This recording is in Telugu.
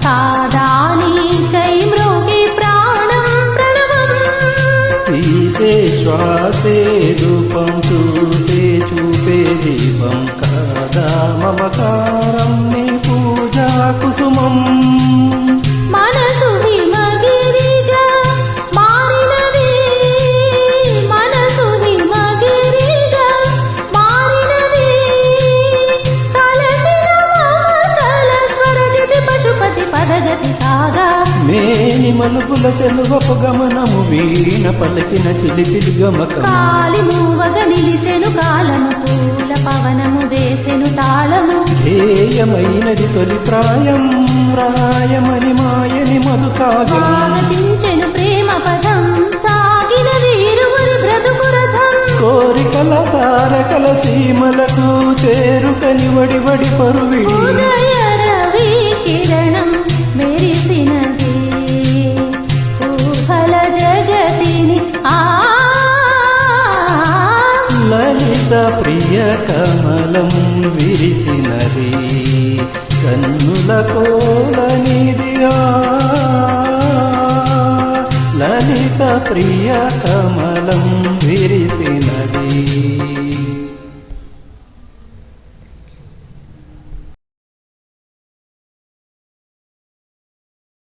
కాదానీకై మృగి ప్రాణం ప్రణవం తీసే శ్వాసే రూపం చూసే చూపే దీపం కాదా మమకారం నీ పూజా కుసుమం మనసు హిమగిరిగా మారినది మనసు హిమగిరిగా మారినది కలసిన మమతల స్వరజితి పశుపతి పదగతి కాగా మేని మలుపుల చెలువపు గమనము వీణ పలికిన చిలిపిలి గమకము కాలి మూవగ నిలిచెను కాలము పూల పవనము వేసెను తాళము ధ్యేయమైనది తొలి ప్రాయం రాయమని మాయని మధుకావ్యం స్వాగతించెను ప్రేమ పదం సాగినది ఇరువురి బ్రతుకు రథం కోరికల తారకల సీమలకు చేరుకని వడి వడి పరువిడి ఉదయ రవి కిరణం మెరిసినది ఊహల జగతిని లలిత ప్రియ కమలం విరిసినది కన్నుల కోలనిదిగా లలిత ప్రియ కమలం విరిసినది